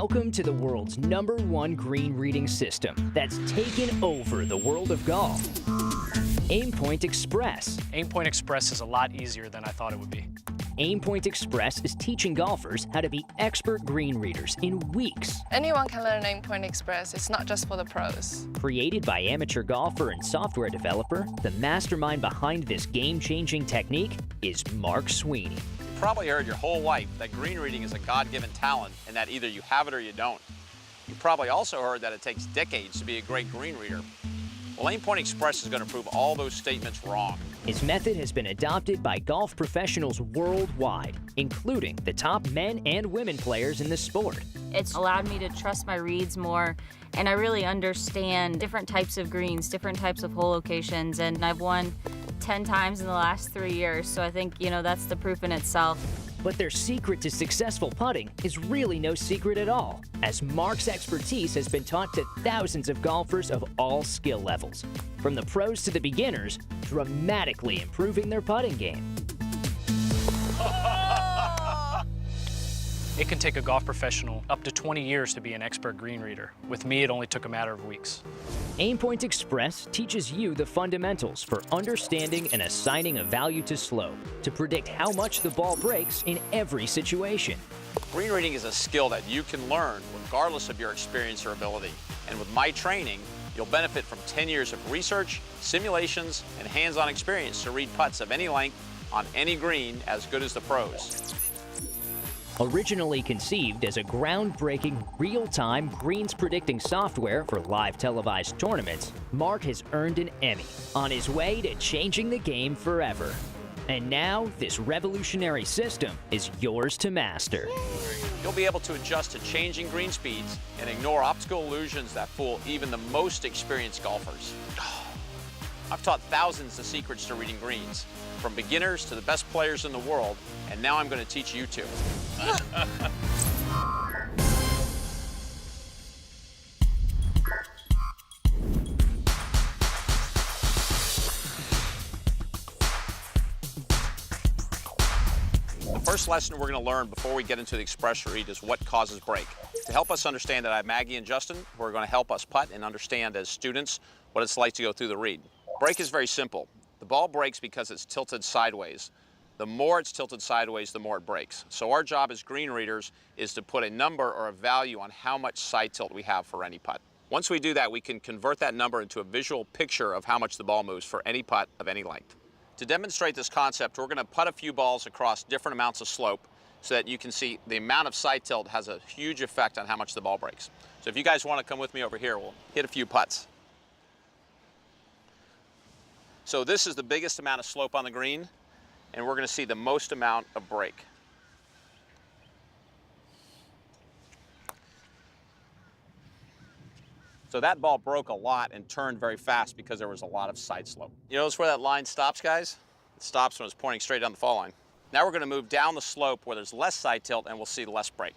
Welcome to the world's #1 green reading system that's taken over the world of golf. Aimpoint Express. Aimpoint Express is a lot easier than I thought it would be. Aimpoint Express is teaching golfers how to be expert green readers in weeks. Anyone can learn Aimpoint Express. It's not just for the pros. Created by amateur golfer and software developer, the mastermind behind this game-changing technique is Mark Sweeney. You probably heard your whole life that green reading is a God-given talent and that either you have it or you don't. You probably also heard that it takes decades to be a great green reader. Well, Aimpoint Express is going to prove all those statements wrong. His method has been adopted by golf professionals worldwide, including the top men and women players in the sport. It's allowed me to trust my reads more, and I really understand different types of greens, different types of hole locations, and I've won 10 times in the last 3 years, so I think, that's the proof in itself. But their secret to successful putting is really no secret at all, as Mark's expertise has been taught to thousands of golfers of all skill levels, from the pros to the beginners, dramatically improving their putting game. It can take a golf professional up to 20 years to be an expert green reader. With me, it only took a matter of weeks. Aimpoint Express teaches you the fundamentals for understanding and assigning a value to slope to predict how much the ball breaks in every situation. Green reading is a skill that you can learn regardless of your experience or ability. And with my training, you'll benefit from 10 years of research, simulations, and hands-on experience to read putts of any length on any green as good as the pros. Originally conceived as a groundbreaking, real-time greens predicting software for live televised tournaments, Mark has earned an Emmy on his way to changing the game forever. And now, this revolutionary system is yours to master. You'll be able to adjust to changing green speeds and ignore optical illusions that fool even the most experienced golfers. I've taught thousands the secrets to reading greens, from beginners to the best players in the world, and now I'm going to teach you too. The first lesson we're going to learn before we get into the express read is what causes break. To help us understand that, I have Maggie and Justin who are going to help us putt and understand as students what it's like to go through the read. Break is very simple. The ball breaks because it's tilted sideways. The more it's tilted sideways, the more it breaks. So our job as green readers is to put a number or a value on how much side tilt we have for any putt. Once we do that, we can convert that number into a visual picture of how much the ball moves for any putt of any length. To demonstrate this concept, we're going to putt a few balls across different amounts of slope so that you can see the amount of side tilt has a huge effect on how much the ball breaks. So if you guys want to come with me over here, we'll hit a few putts. So this is the biggest amount of slope on the green, and we're going to see the most amount of break. So that ball broke a lot and turned very fast because there was a lot of side slope. You notice where that line stops, guys? It stops when it's pointing straight down the fall line. Now we're going to move down the slope where there's less side tilt and we'll see less break.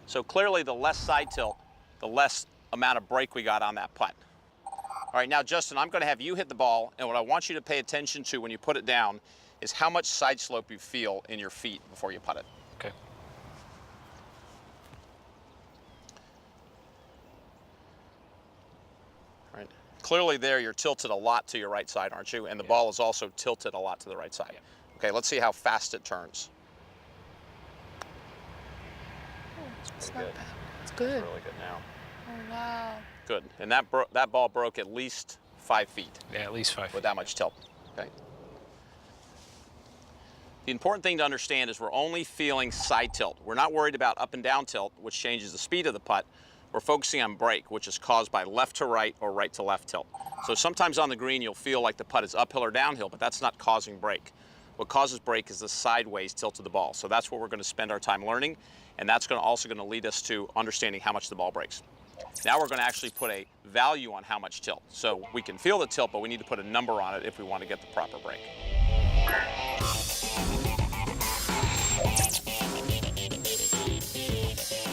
So clearly the less side tilt, the less amount of break we got on that putt. All right, now Justin, I'm going to have you hit the ball, and what I want you to pay attention to when you put it down is how much side slope you feel in your feet before you putt it. Okay. All right. Clearly there you're tilted a lot to your right side, aren't you? And the ball is also tilted a lot to the right side. Yeah. Okay, let's see how fast it turns. It's not bad. It's good. Really good now. Oh, wow. Good. And that ball broke at least 5 feet. Yeah, at least 5 feet. With that much tilt. Okay. The important thing to understand is we're only feeling side tilt. We're not worried about up and down tilt, which changes the speed of the putt. We're focusing on break, which is caused by left to right or right to left tilt. So sometimes on the green you'll feel like the putt is uphill or downhill, but that's not causing break. What causes break is the sideways tilt of the ball. So that's what we're going to spend our time learning, and that's also going to lead us to understanding how much the ball breaks. Now we're going to actually put a value on how much tilt. So we can feel the tilt, but we need to put a number on it if we want to get the proper break.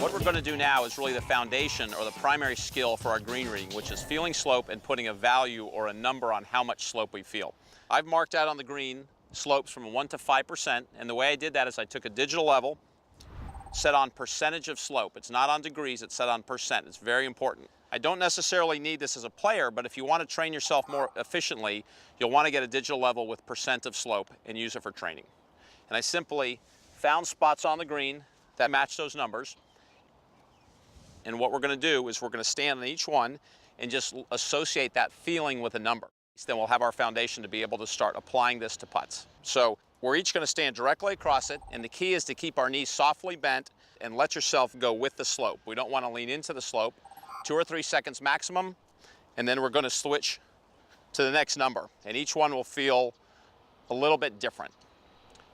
What we're going to do now is really the foundation or the primary skill for our green reading, which is feeling slope and putting a value or a number on how much slope we feel. I've marked out on the green slopes from 1 to 5%, and the way I did that is I took a digital level, set on percentage of slope. It's not on degrees, it's set on percent. It's very important. I don't necessarily need this as a player, but if you want to train yourself more efficiently, you'll want to get a digital level with percent of slope and use it for training. And I simply found spots on the green that match those numbers. And what we're going to do is we're going to stand on each one and just associate that feeling with a number. Then we'll have our foundation to be able to start applying this to putts. So we're each going to stand directly across it, and the key is to keep our knees softly bent and let yourself go with the slope. We don't want to lean into the slope. 2 or 3 seconds maximum, and then we're going to switch to the next number. And each one will feel a little bit different.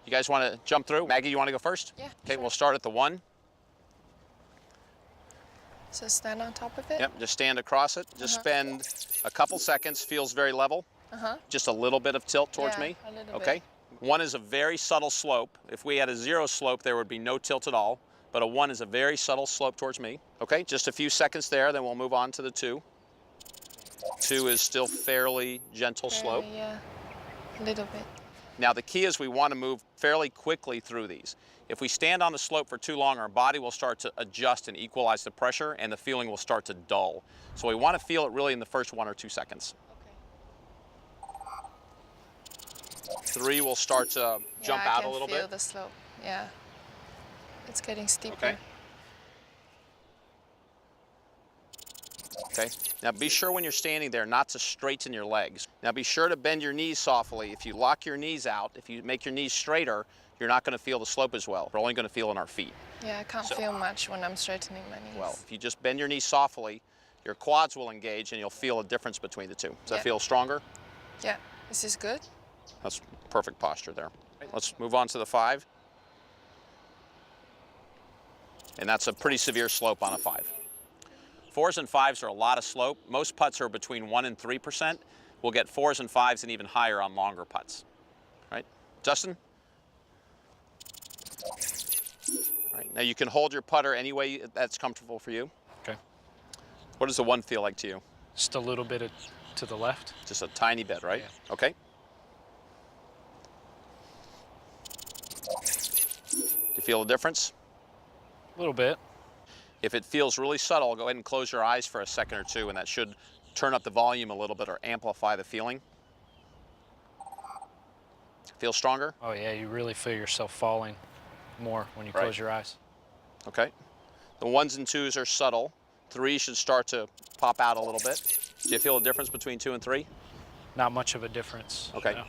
You guys want to jump through? Maggie, you want to go first? Yeah. Okay, sure. we'll start at the 1. So stand on top of it? Yep, just stand across it. Just spend a couple seconds, feels very level. Just a little bit of tilt towards me. A little Okay. bit. 1 is a very subtle slope. If we had a 0 slope, there would be no tilt at all. But a 1 is a very subtle slope towards me. Okay, just a few seconds there, then we'll move on to the 2. 2 is still fairly gentle slope. Yeah, a little bit. Now the key is we want to move fairly quickly through these. If we stand on the slope for too long, our body will start to adjust and equalize the pressure, and the feeling will start to dull. So we want to feel it really in the first 1 or 2 seconds. Okay. 3 will start to jump out a little I can feel bit. the slope. Yeah. It's getting steeper. Okay. Okay. Now be sure when you're standing there not to straighten your legs. Now be sure to bend your knees softly. If you lock your knees out, if you make your knees straighter, you're not going to feel the slope as well. We're only going to feel in our feet. Yeah, I can't feel much when I'm straightening my knees. Well, if you just bend your knees softly, your quads will engage and you'll feel a difference between the two. Does that feel stronger? Yeah. This is good? That's perfect posture there. Let's move on to the 5. And that's a pretty severe slope on a 5. 4s and 5s are a lot of slope. Most putts are between 1 and 3%. We'll get 4s and 5s and even higher on longer putts. Right? Justin? All right. Now you can hold your putter any way that's comfortable for you. Okay. What does the 1 feel like to you? Just a little bit to the left. Just a tiny bit, right? Yeah. Okay. Do you feel a difference? A little bit. If it feels really subtle, go ahead and close your eyes for a second or 2, and that should turn up the volume a little bit or amplify the feeling. Feel stronger? Oh yeah, you really feel yourself falling more when you close your eyes. Okay. The 1s and 2s are subtle. 3 should start to pop out a little bit. Do you feel a difference between 2 and 3? Not much of a difference. Okay. No.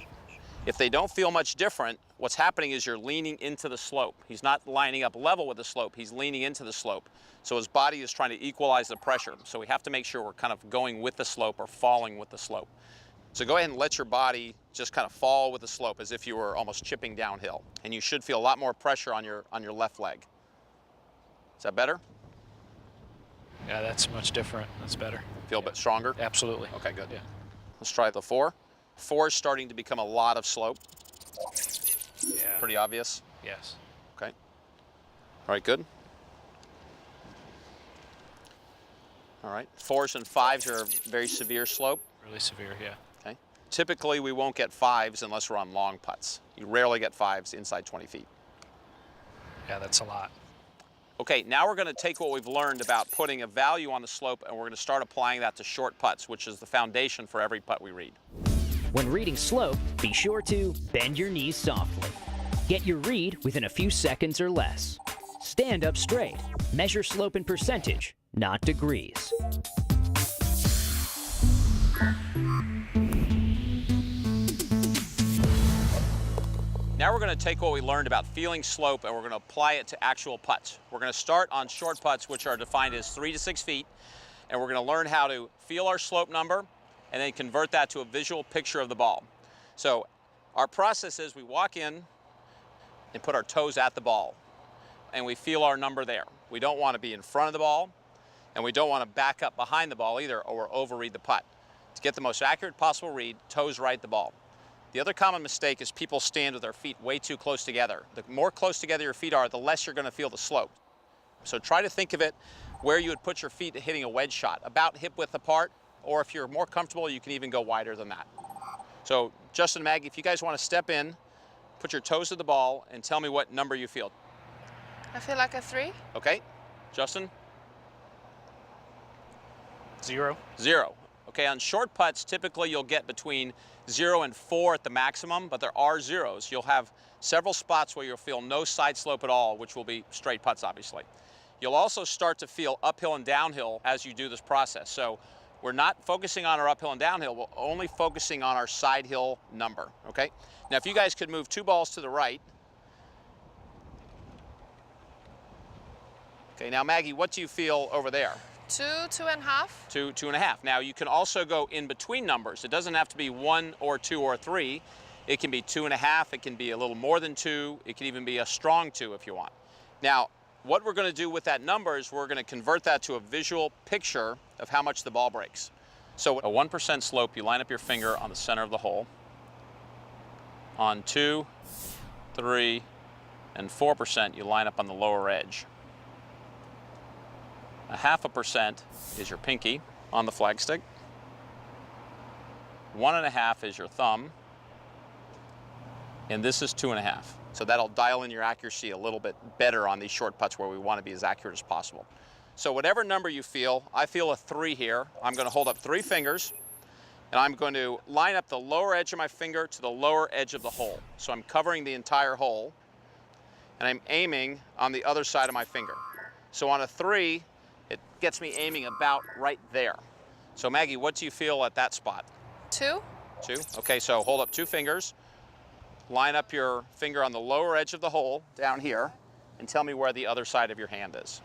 If they don't feel much different, what's happening is you're leaning into the slope. He's not lining up level with the slope, he's leaning into the slope. So his body is trying to equalize the pressure. So we have to make sure we're kind of going with the slope or falling with the slope. So go ahead and let your body just kind of fall with the slope as if you were almost chipping downhill. And you should feel a lot more pressure on your left leg. Is that better? Yeah, that's much different. That's better. Feel a bit stronger? Absolutely. Okay, good. Yeah. Let's try the 4. 4 is starting to become a lot of slope. Yeah. Pretty obvious. Yes. Okay. All right, good. All right. 4s and 5s are a very severe slope. Really severe, yeah. Okay. Typically, we won't get 5s unless we're on long putts. You rarely get 5s inside 20 feet. Yeah, that's a lot. Okay, now we're going to take what we've learned about putting a value on the slope, and we're going to start applying that to short putts, which is the foundation for every putt we read. When reading slope, be sure to bend your knees softly. Get your read within a few seconds or less. Stand up straight. Measure slope in percentage, not degrees. Now we're going to take what we learned about feeling slope and we're going to apply it to actual putts. We're going to start on short putts, which are defined as 3 to 6 feet, and we're going to learn how to feel our slope number and then convert that to a visual picture of the ball. So our process is we walk in and put our toes at the ball, and we feel our number there. We don't want to be in front of the ball, and we don't want to back up behind the ball either, or overread the putt. To get the most accurate possible read, toes right the ball. The other common mistake is people stand with their feet way too close together. The more close together your feet are, the less you're going to feel the slope. So try to think of it where you would put your feet hitting a wedge shot, about hip width apart, or if you're more comfortable, you can even go wider than that. So Justin and Maggie, if you guys want to step in, put your toes to the ball and tell me what number you feel. I feel like a 3. Okay, Justin? 0. 0. Okay, on short putts, typically you'll get between 0 and 4 at the maximum, but there are zeros. You'll have several spots where you'll feel no side slope at all, which will be straight putts, obviously. You'll also start to feel uphill and downhill as you do this process. So we're not focusing on our uphill and downhill, we're only focusing on our side hill number, okay? Now, if you guys could move 2 balls to the right. Okay, now Maggie, what do you feel over there? 2, 2.5. 2, 2.5. Now you can also go in between numbers. It doesn't have to be 1 or 2 or 3. It can be 2.5. It can be a little more than 2. It can even be a strong 2 if you want. Now, what we're going to do with that number is we're going to convert that to a visual picture of how much the ball breaks. So a 1% slope, you line up your finger on the center of the hole. On 2, 3, and 4%, you line up on the lower edge. 0.5% is your pinky on the flagstick. 1.5 is your thumb. And this is 2.5. So that'll dial in your accuracy a little bit better on these short putts where we want to be as accurate as possible. So whatever number you feel, I feel a 3 here. I'm going to hold up 3 fingers, and I'm going to line up the lower edge of my finger to the lower edge of the hole. So I'm covering the entire hole, and I'm aiming on the other side of my finger. So on a 3, it gets me aiming about right there. So Maggie, what do you feel at that spot? 2. 2? Okay, so hold up 2 fingers, line up your finger on the lower edge of the hole down here, and tell me where the other side of your hand is.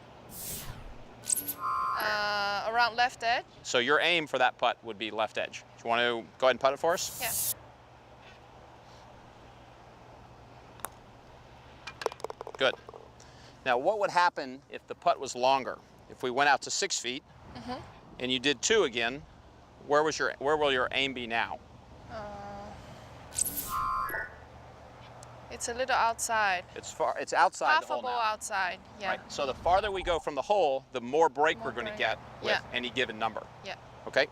Around left edge. So your aim for that putt would be left edge. Do you want to go ahead and putt it for us? Yeah. Good. Now what would happen if the putt was longer? If we went out to 6 feet and you did 2 again, where will your aim be now? It's a little outside. It's outside Half the hole a ball now. outside. Yeah. Right. So the farther we go from the hole, the more break More we're going to break. get with Yeah. any given number. Yeah. Okay?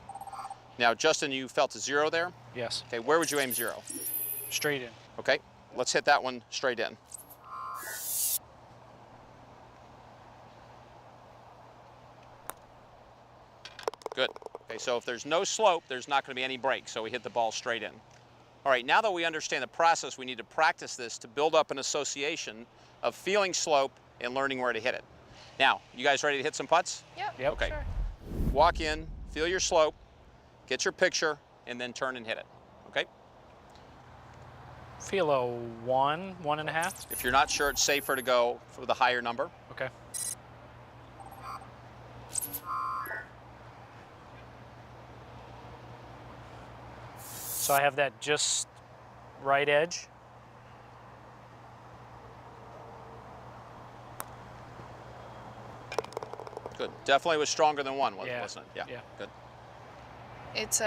Now, Justin, you felt a 0 there? Yes. Okay, where would you aim 0? Straight in. Okay, let's hit that one straight in. Good. Okay, so if there's no slope, there's not going to be any break, so we hit the ball straight in. All right, now that we understand the process, we need to practice this to build up an association of feeling slope and learning where to hit it. Now, you guys ready to hit some putts? Yep. Yep. Okay. Sure. Walk in, feel your slope, get your picture, and then turn and hit it. Okay? Feel a 1, 1.5. If you're not sure, it's safer to go for the higher number. Okay. So I have that just right edge. Good. Definitely was stronger than 1, Yeah. wasn't it? Yeah. Yeah. Good. It's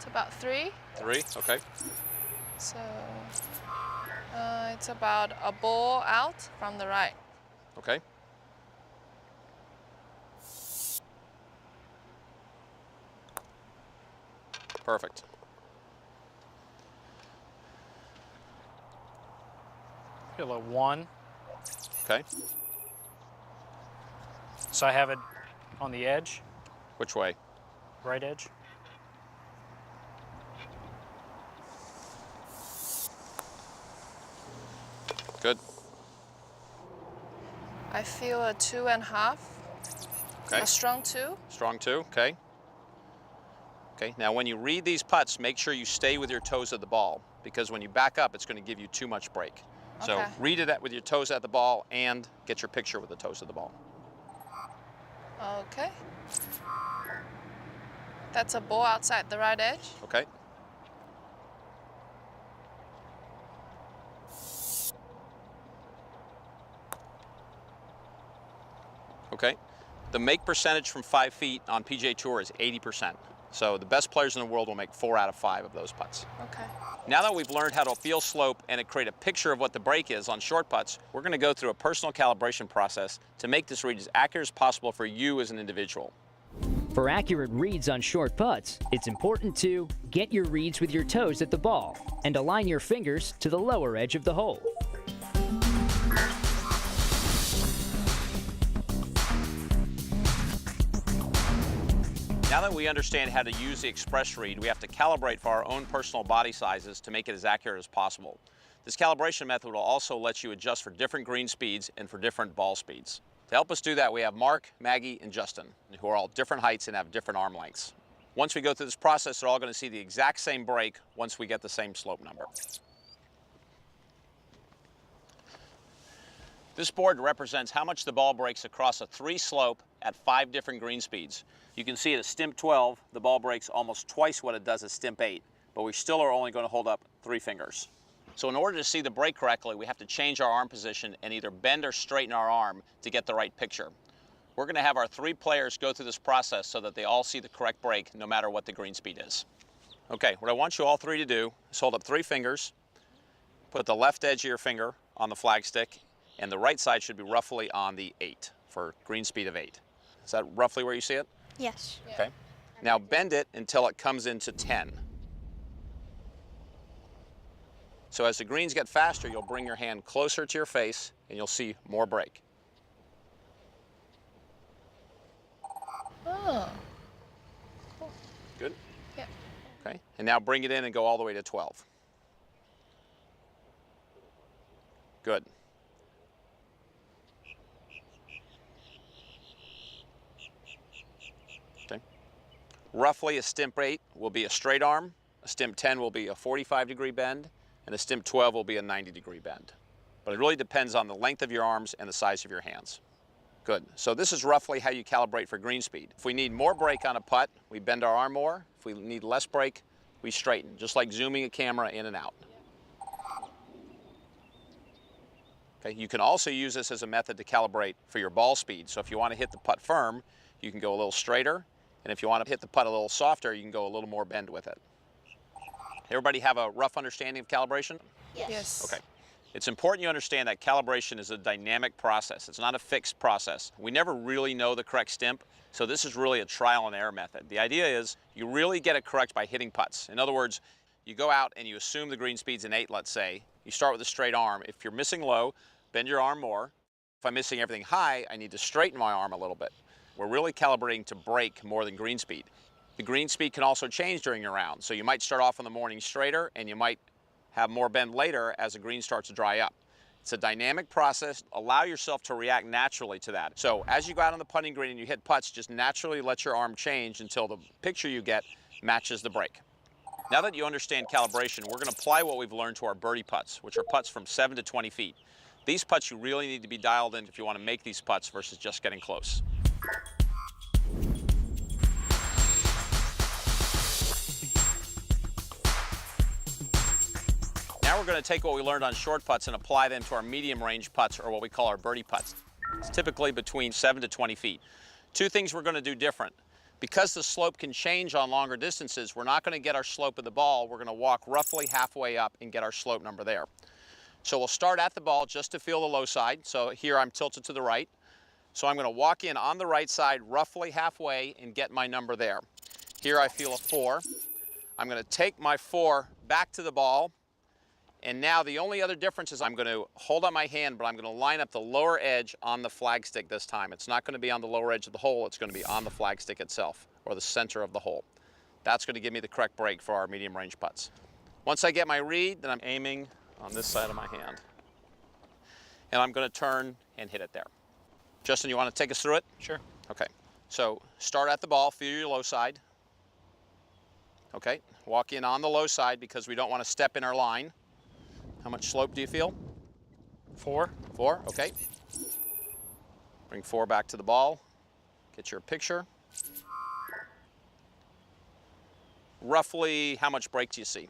about 3. 3, okay. So it's about a ball out from the right. Okay. Perfect. Feel a 1. Okay. So I have it on the edge, Which way? right edge. Good. I feel a 2.5. Okay. A strong 2. Strong 2, okay. Okay, now when you read these putts, make sure you stay with your toes at the ball, because when you back up, it's going to give you too much break. So Okay. read it with your toes at the ball and get your picture with the toes of the ball. Okay. That's a ball outside the right edge. Okay. Okay. The make percentage from 5 feet on PGA Tour is 80%. So the best players in the world will make 4 out of 5 of those putts. Okay. Now that we've learned how to feel slope and to create a picture of what the break is on short putts, we're going to go through a personal calibration process to make this read as accurate as possible for you as an individual. For accurate reads on short putts, it's important to get your reads with your toes at the ball and align your fingers to the lower edge of the hole. Now that we understand how to use the express read, we have to calibrate for our own personal body sizes to make it as accurate as possible. This calibration method will also let you adjust for different green speeds and for different ball speeds. To help us do that, we have Mark, Maggie, and Justin, who are all different heights and have different arm lengths. Once we go through this process, they're all going to see the exact same break once we get the same slope number. This board represents how much the ball breaks across a 3 slope at 5 different green speeds. You can see at a stimp 12, the ball breaks almost twice what it does at stimp 8, but we still are only going to hold up 3 fingers. So in order to see the break correctly, we have to change our arm position and either bend or straighten our arm to get the right picture. We're going to have our 3 players go through this process so that they all see the correct break no matter what the green speed is. Okay, what I want you all 3 to do is hold up 3 fingers, put the left edge of your finger on the flagstick, and the right side should be roughly on the 8 for green speed of 8. Is that roughly where you see it? Yes. Okay. Now bend it until it comes into 10. So as the greens get faster, you'll bring your hand closer to your face and you'll see more break. Oh. Good? Yeah. Okay. And now bring it in and go all the way to 12. Good. Okay. Roughly a stimp 8 will be a straight arm, a stimp 10 will be a 45-degree bend, and a stimp 12 will be a 90-degree bend. But it really depends on the length of your arms and the size of your hands. Good. So this is roughly how you calibrate for green speed. If we need more break on a putt, we bend our arm more. If we need less break, we straighten, just like zooming a camera in and out. Okay. You can also use this as a method to calibrate for your ball speed. So if you want to hit the putt firm, you can go a little straighter. And if you want to hit the putt a little softer, you can go a little more bend with it. Everybody have a rough understanding of calibration? Yes. Okay. It's important you understand that calibration is a dynamic process. It's not a fixed process. We never really know the correct stimp, so this is really a trial and error method. The idea is you really get it correct by hitting putts. In other words, you go out and you assume the green speed's an 8, let's say. You start with a straight arm. If you're missing low, bend your arm more. If I'm missing everything high, I need to straighten my arm a little bit. We're really calibrating to break more than green speed. The green speed can also change during your round. So you might start off in the morning straighter and you might have more bend later as the green starts to dry up. It's a dynamic process. Allow yourself to react naturally to that. So as you go out on the putting green and you hit putts, just naturally let your arm change until the picture you get matches the break. Now that you understand calibration, we're going to apply what we've learned to our birdie putts, which are putts from 7 to 20 feet. These putts you really need to be dialed in if you want to make these putts versus just getting close. Now we're going to take what we learned on short putts and apply them to our medium range putts, or what we call our birdie putts. It's typically between 7 to 20 feet. 2 things we're going to do different. Because the slope can change on longer distances, we're not going to get our slope of the ball. We're going to walk roughly halfway up and get our slope number there. So we'll start at the ball just to feel the low side. So here I'm tilted to the right. So I'm going to walk in on the right side roughly halfway and get my number there. Here I feel a 4. I'm going to take my 4 back to the ball. And now the only other difference is I'm going to hold up my hand, but I'm going to line up the lower edge on the flagstick this time. It's not going to be on the lower edge of the hole. It's going to be on the flagstick itself, or the center of the hole. That's going to give me the correct break for our medium range putts. Once I get my read, then I'm aiming on this side of my hand. And I'm going to turn and hit it there. Justin, you want to take us through it? Sure. Okay. So start at the ball, feel your low side. Okay. Walk in on the low side because we don't want to step in our line. How much slope do you feel? 4. 4, okay. Bring 4 back to the ball. Get your picture. Roughly how much break do you see?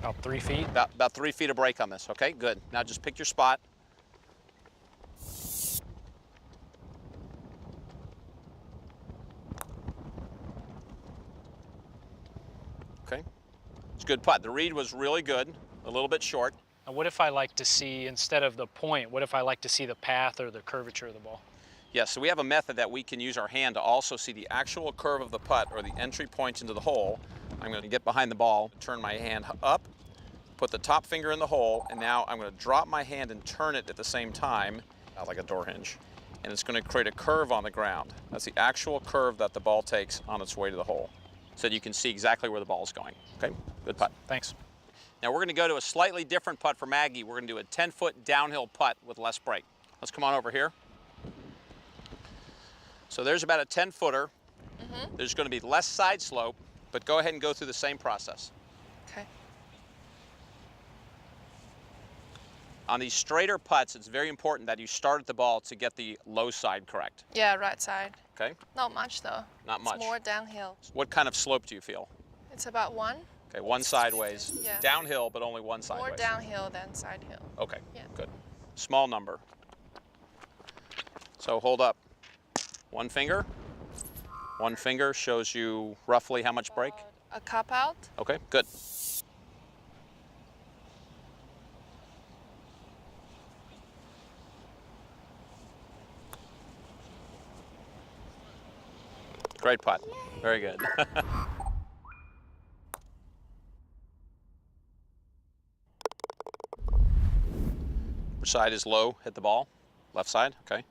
About 3 feet. About 3 feet of break on this, okay, good. Now just pick your spot. It's a good putt. The read was really good, a little bit short. Now, what if I like to see, instead of the point, what if I like to see the path or the curvature of the ball? Yes, so we have a method that we can use our hand to also see the actual curve of the putt or the entry points into the hole. I'm going to get behind the ball, turn my hand up, put the top finger in the hole, and now I'm going to drop my hand and turn it at the same time, like a door hinge. And it's going to create a curve on the ground. That's the actual curve that the ball takes on its way to the hole. So that you can see exactly where the ball is going. Okay, good putt. Thanks. Now we're going to go to a slightly different putt for Maggie. We're going to do a 10-foot downhill putt with less break. Let's come on over here. So there's about a 10-footer. There's going to be less side slope, but go ahead and go through the same process. Okay. On these straighter putts, it's very important that you start at the ball to get the low side correct. Yeah, right side. Okay? Not much though. Not much. It's more downhill. What kind of slope do you feel? It's about one. Okay, one sideways. Yeah. Downhill, but only one sideways. More downhill than side hill. Okay, Yeah. good. Small number. So hold up. One finger. One finger shows you roughly how much break. A cup out. Okay, good. Great putt. Very good. Which side is low? Hit the ball. Left side. Okay.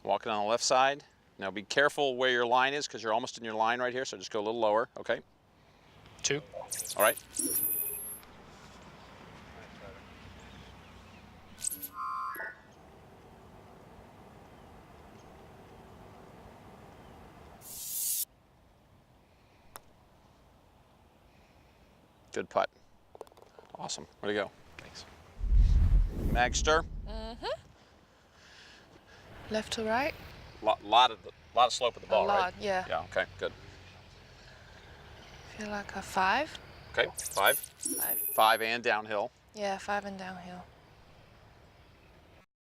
Walking on the left side. Now be careful where your line is because you're almost in your line right here, so just go a little lower. Okay. 2. All right. Good putt. Awesome. Way to go. Thanks. Magster. Left to right. Lot of slope of the ball, A lot, right? yeah. Yeah. Okay. Good. Feel like a 5. Okay. 5. 5. 5 and downhill. Yeah, 5 and downhill.